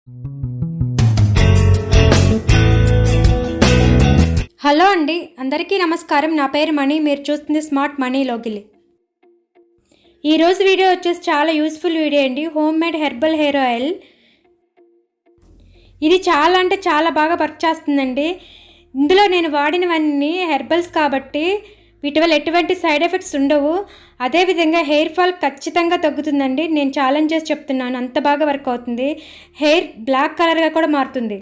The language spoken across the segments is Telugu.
హలో అండి, అందరికీ నమస్కారం. నా పేరు మణి. మీరు చూస్తుంది స్మార్ట్ మనీ లోగిలి. ఈరోజు వీడియో వచ్చేసి చాలా యూస్ఫుల్ వీడియో అండి. Home made herbal hair oil. ఇది చాలా అంటే చాలా బాగా వర్క్ చేస్తుందండి. ఇందులో నేను వాడినవన్నీ హెర్బల్స్ కాబట్టి వీటి వల్ల ఎటువంటి సైడ్ ఎఫెక్ట్స్ ఉండవు. అదేవిధంగా హెయిర్ ఫాల్ ఖచ్చితంగా తగ్గుతుందండి. నేను ఛాలెంజ్ చేసి చెప్తున్నాను, అంత బాగా వర్క్ అవుతుంది. హెయిర్ బ్లాక్ కలర్గా కూడా మారుతుంది.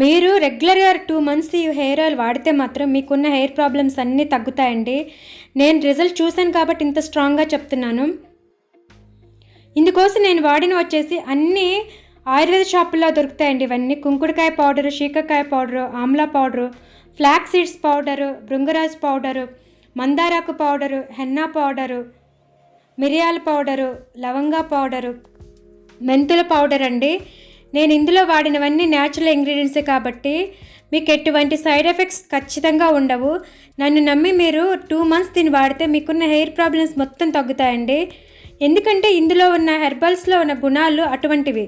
మీరు రెగ్యులర్గా 2 months ఈ హెయిర్ ఆయిల్ వాడితే మాత్రం మీకున్న హెయిర్ ప్రాబ్లమ్స్ అన్నీ తగ్గుతాయండి. నేను రిజల్ట్ చూశాను కాబట్టి ఇంత స్ట్రాంగ్గా చెప్తున్నాను. ఇందుకోసం నేను వాడిన వచ్చేసి అన్నీ ఆయుర్వేద షాపుల్లో దొరుకుతాయండి. ఇవన్నీ కుంకుడుకాయ powder, shikakai powder, amla powder, flax seeds powder, bhringraj powder, మందారాకు పౌడరు, హెన్నా పౌడరు, మిరియాల పౌడరు, లవంగా పౌడరు, మెంతుల పౌడర్ అండి. నేను ఇందులో వాడినవన్నీ న్యాచురల్ ఇంగ్రీడియంట్సే కాబట్టి మీకు ఎటువంటి సైడ్ ఎఫెక్ట్స్ ఖచ్చితంగా ఉండవు. నన్ను నమ్మి మీరు 2 months దీన్ని వాడితే మీకున్న హెయిర్ ప్రాబ్లమ్స్ మొత్తం తగ్గుతాయండి. ఎందుకంటే ఇందులో ఉన్న హెర్బల్స్లో ఉన్న గుణాలు అటువంటివి.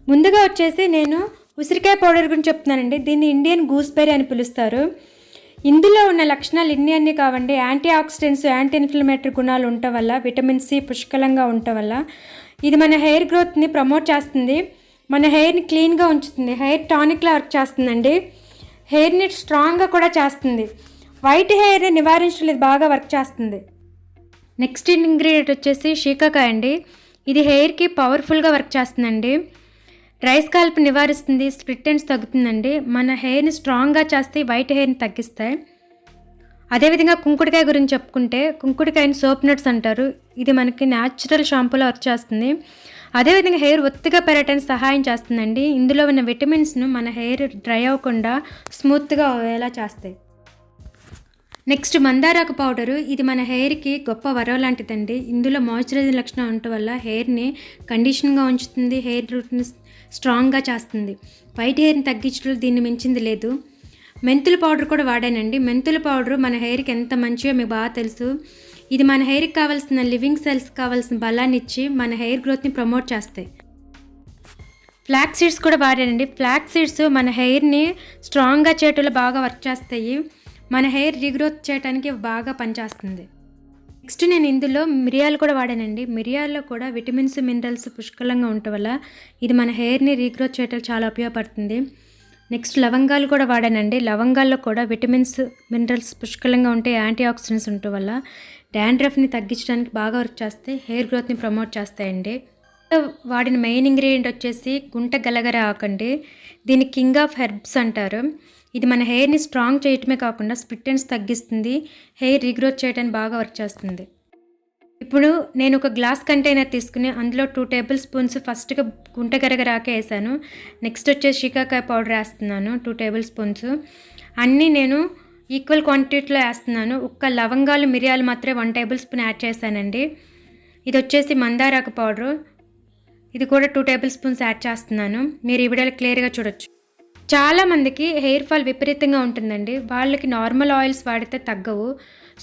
ముందుగా వచ్చేసి నేను ఉసిరికాయ పౌడర్ గురించి చెప్తున్నానండి. దీన్ని ఇండియన్ గూస్బెర్రీ అని పిలుస్తారు. ఇందులో ఉన్న లక్షణాలు అన్నీ కావండి. యాంటీ ఆక్సిడెంట్స్, యాంటీ ఇన్ఫ్లమేటరీ గుణాలు ఉండటం వల్ల, విటమిన్ సి పుష్కలంగా ఉండటం వల్ల ఇది మన హెయిర్ గ్రోత్ని ప్రమోట్ చేస్తుంది. మన హెయిర్ని క్లీన్గా ఉంచుతుంది. హెయిర్ టానిక్లా వర్క్ చేస్తుందండి. హెయిర్ని స్ట్రాంగ్గా కూడా చేస్తుంది. వైట్ హెయిర్ని నివారించడం ఇది బాగా వర్క్ చేస్తుంది. నెక్స్ట్ ఇంగ్రీడియంట్ వచ్చేసి శీకాకాయ అండి. ఇది హెయిర్కి పవర్ఫుల్గా వర్క్ చేస్తుందండి. డ్రై స్కాల్ప్ నివారిస్తుంది. స్ప్లిట్ ఎండ్స్ తగ్గుతుందండి. మన హెయిర్ని స్ట్రాంగ్గా చేస్తే వైట్ హెయిర్ని తగ్గిస్తాయి. అదేవిధంగా కుంకుడుకాయ గురించి చెప్పుకుంటే కుంకుడుకాయని సోప్ నట్స్ అంటారు. ఇది మనకి న్యాచురల్ షాంపూలో వర్క్ చేస్తుంది. అదేవిధంగా హెయిర్ ఒత్తిగా పెరగడానికి సహాయం చేస్తుందండి. ఇందులో ఉన్న విటమిన్స్ను మన హెయిర్ డ్రై అవ్వకుండా స్మూత్గా అయ్యేలా చేస్తాయి. నెక్స్ట్ మందారాకు పౌడరు. ఇది మన హెయిర్కి గొప్ప వరం లాంటిదండి. ఇందులో మాయిశ్చరైజింగ్ లక్షణం ఉండటం వల్ల హెయిర్ని కండిషన్గా ఉంచుతుంది. హెయిర్ రూట్ని స్ట్రాంగ్గా చేస్తుంది. వైట్ హెయిర్ని తగ్గించడంలో దీన్ని మించింది లేదు. మెంతుల పౌడర్ కూడా వాడానండి. మెంతుల పౌడరు మన హెయిర్కి ఎంత మంచిగా మీకు బాగా తెలుసు. ఇది మన హెయిర్కి కావాల్సిన లివింగ్ సెల్స్ కావాల్సిన బలాన్ని ఇచ్చి మన హెయిర్ గ్రోత్ని ప్రమోట్ చేస్తాయి. ఫ్లాక్ సీడ్స్ కూడా వాడానండి. ఫ్లాక్ సీడ్స్ మన హెయిర్ని స్ట్రాంగ్గా చేయటంలో బాగా వర్క్ చేస్తాయి. మన హెయిర్ రీగ్రోత్ చేయడానికి బాగా పనిచేస్తుంది. నెక్స్ట్ నేను ఇందులో మిరియాలు కూడా వాడానండి. మిరియాల్లో కూడా విటమిన్స్, మినరల్స్ పుష్కలంగా ఉండటం వల్ల ఇది మన హెయిర్ని రీగ్రోత్ చేయటం చాలా ఉపయోగపడుతుంది. నెక్స్ట్ లవంగాలు కూడా వాడానండి. లవంగాల్లో కూడా విటమిన్స్, మినరల్స్ పుష్కలంగా ఉంటే యాంటీ ఆక్సిడెంట్స్ ఉండటం వల్ల డాండ్రఫ్ని తగ్గించడానికి బాగా వర్క్ చేస్తాయి. హెయిర్ గ్రోత్ని ప్రమోట్ చేస్తాయండి. వాడిన మెయిన్ ఇంగ్రీడియంట్ వచ్చేసి గుంట గలగర ఆకండి. దీన్ని కింగ్ ఆఫ్ హెర్బ్స్ అంటారు. ఇది మన హెయిర్ని స్ట్రాంగ్ చేయటమే కాకుండా స్ప్లిట్ ఎండ్స్ తగ్గిస్తుంది. హెయిర్ రీగ్రోత్ చేయడానికి బాగా వర్క్ చేస్తుంది. ఇప్పుడు నేను ఒక గ్లాస్ కంటైనర్ తీసుకుని అందులో 2 tablespoons ఫస్ట్గా గుంట గరగరాకే వేసాను. నెక్స్ట్ వచ్చేసి శీకాకాయ పౌడర్ వేస్తున్నాను 2 tablespoons. అన్నీ నేను ఈక్వల్ క్వాంటిటీలో వేస్తున్నాను. ఒక్క లవంగాలు, మిరియాలు మాత్రమే 1 tablespoon యాడ్ చేశానండి. ఇది వచ్చేసి మందారాకు పౌడరు. ఇది కూడా 2 tablespoons యాడ్ చేస్తున్నాను. మీరు ఈ వీడియోలో క్లియర్గా చూడొచ్చు. చాలామందికి హెయిర్ ఫాల్ విపరీతంగా ఉంటుందండి. వాళ్ళకి నార్మల్ ఆయిల్స్ వాడితే తగ్గవు.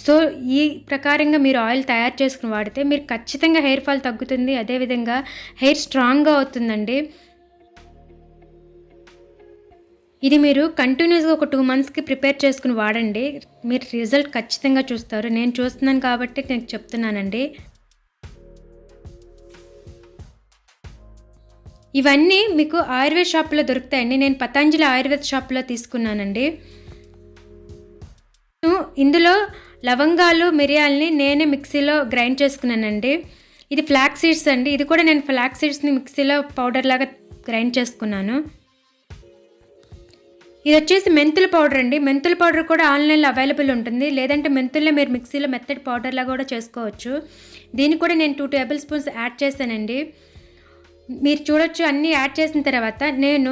సో ఈ ప్రకారంగా మీరు ఆయిల్ తయారు చేసుకుని వాడితే మీరు ఖచ్చితంగా హెయిర్ ఫాల్ తగ్గుతుంది. అదేవిధంగా హెయిర్ స్ట్రాంగ్గా అవుతుందండి. ఇది మీరు కంటిన్యూస్గా ఒక 2 monthsకి ప్రిపేర్ చేసుకుని వాడండి. మీరు రిజల్ట్ ఖచ్చితంగా చూస్తారు. నేను చూస్తున్నాను కాబట్టి నేను చెప్తున్నానండి. ఇవన్నీ మీకు ఆయుర్వేద షాప్లో దొరుకుతాయండి. నేను పతంజలి ఆయుర్వేద షాప్లో తీసుకున్నానండి. ఇందులో లవంగాలు, మిరియాలని నేనే మిక్సీలో గ్రైండ్ చేసుకున్నానండి. ఇది ఫ్లాక్ సీడ్స్ అండి. ఇది కూడా నేను ఫ్లాక్ సీడ్స్ని మిక్సీలో పౌడర్ లాగా గ్రైండ్ చేసుకున్నాను. ఇది వచ్చేసి మెంతుల పౌడర్ అండి. మెంతుల పౌడర్ కూడా ఆన్లైన్లో అవైలబుల్ ఉంటుంది. లేదంటే మెంతుల్లో మీరు మిక్సీలో మెత్తటి పౌడర్ లాగా కూడా చేసుకోవచ్చు. దీన్ని కూడా నేను 2 tablespoons యాడ్ చేశానండి. మీరు చూడొచ్చు. అన్నీ యాడ్ చేసిన తర్వాత నేను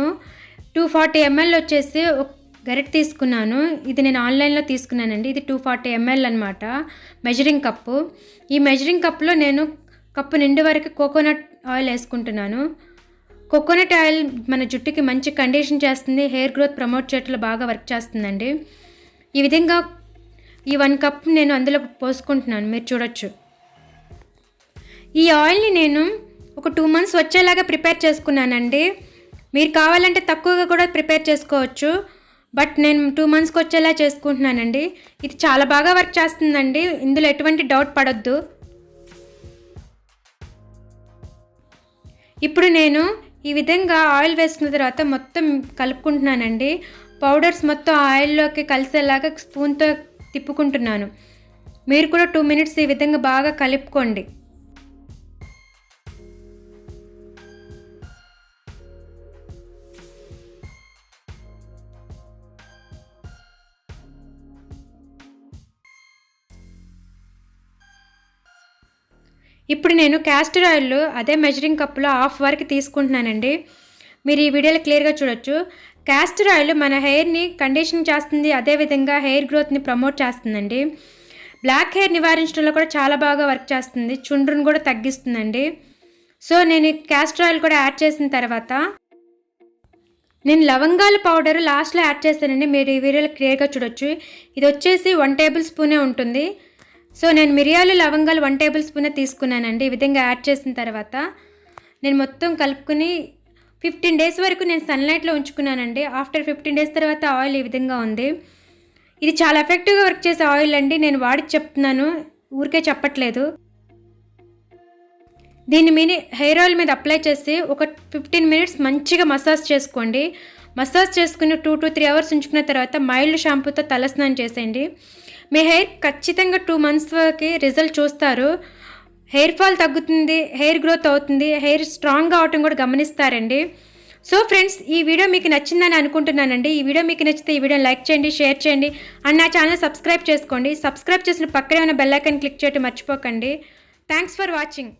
240 ml వచ్చేసి ఒక గరిటె తీసుకున్నాను. ఇది నేను ఆన్లైన్లో తీసుకున్నానండి. ఇది 240 ml అనమాట మెజరింగ్ కప్పు. ఈ మెజరింగ్ కప్పులో నేను కప్పు నిండు వరకు కోకోనట్ ఆయిల్ వేసుకుంటున్నాను. కోకోనట్ ఆయిల్ మన జుట్టుకి మంచి కండిషన్ చేస్తుంది. హెయిర్ గ్రోత్ ప్రమోట్ చేయడంలో బాగా వర్క్ చేస్తుందండి. ఈ విధంగా ఈ 1 కప్ నేను అందులో పోసుకుంటున్నాను. మీరు చూడొచ్చు. ఈ ఆయిల్ని నేను ఒక 2 మంత్స్ వచ్చేలాగా ప్రిపేర్ చేసుకున్నానండి. మీరు కావాలంటే తక్కువగా కూడా ప్రిపేర్ చేసుకోవచ్చు. బట్ నేను 2 మంత్స్కి వచ్చేలా చేసుకుంటున్నానండి. ఇది చాలా బాగా వర్క్ చేస్తుందండి, ఇందులో ఎటువంటి డౌట్ పడొద్దు. ఇప్పుడు నేను ఈ విధంగా ఆయిల్ వేసుకున్న తర్వాత మొత్తం కలుపుకుంటున్నానండి. పౌడర్స్ మొత్తం ఆయిల్లోకి కలిసేలాగా స్పూన్తో తిప్పుకుంటున్నాను. మీరు కూడా 2 మినిట్స్ ఈ విధంగా బాగా కలుపుకోండి. ఇప్పుడు నేను క్యాస్టర్ ఆయిల్ అదే మెజరింగ్ కప్పులో హాఫ్ వరకు తీసుకుంటున్నానండి. మీరు ఈ వీడియోలో క్లియర్గా చూడొచ్చు. క్యాస్టర్ ఆయిల్ మన హెయిర్ని కండిషన్ చేస్తుంది, అదేవిధంగా హెయిర్ గ్రోత్ని ప్రమోట్ చేస్తుందండి. బ్లాక్ హెయిర్ నివారించడంలో కూడా చాలా బాగా వర్క్ చేస్తుంది, చుండ్రును కూడా తగ్గిస్తుందండి. సో నేను క్యాస్టర్ ఆయిల్ కూడా యాడ్ చేసిన తర్వాత నేను లవంగాల పౌడర్ లాస్ట్లో యాడ్ చేస్తానండి. మీరు ఈ వీడియోలో క్లియర్గా చూడొచ్చు. ఇది వచ్చేసి 1 టేబుల్ స్పూనే ఉంటుంది. సో నేను మిరియాలు లవంగాలు 1 టేబుల్ స్పూనే తీసుకున్నానండి. ఈ విధంగా యాడ్ చేసిన తర్వాత నేను మొత్తం కలుపుకుని 15 డేస్ వరకు నేను సన్లైట్లో ఉంచుకున్నానండి. ఆఫ్టర్ 15 డేస్ తర్వాత ఆయిల్ ఈ విధంగా ఉంది. ఇది చాలా ఎఫెక్టివ్గా వర్క్ చేసే ఆయిల్ అండి, నేను వాడి చెప్తున్నాను, ఊరికే చెప్పట్లేదు. దీన్ని మీ హెయిర్ ఆయిల్ మీద అప్లై చేసి ఒక 15 మినిట్స్ మంచిగా మసాజ్ చేసుకోండి. మసాజ్ చేసుకుని 2 to 3 అవర్స్ ఉంచుకున్న తర్వాత మైల్డ్ షాంపూతో తలస్నానం చేసేయండి. మీ హెయిర్ ఖచ్చితంగా 2 మంత్స్కి రిజల్ట్ చూస్తారు. హెయిర్ ఫాల్ తగ్గుతుంది, హెయిర్ గ్రోత్ అవుతుంది, హెయిర్ స్ట్రాంగ్గా అవటం కూడా గమనిస్తారండి. సో ఫ్రెండ్స్, ఈ వీడియో మీకు నచ్చిందని అనుకుంటున్నానండి. ఈ వీడియో మీకు నచ్చితే ఈ వీడియోని లైక్ చేయండి, షేర్ చేయండి అండ్ నా ఛానల్ సబ్స్క్రైబ్ చేసుకోండి. సబ్స్క్రైబ్ చేసిన పక్కనే ఉన్న బెల్ ఐకాన్ క్లిక్ చేయడం మర్చిపోకండి. Thanks for watching.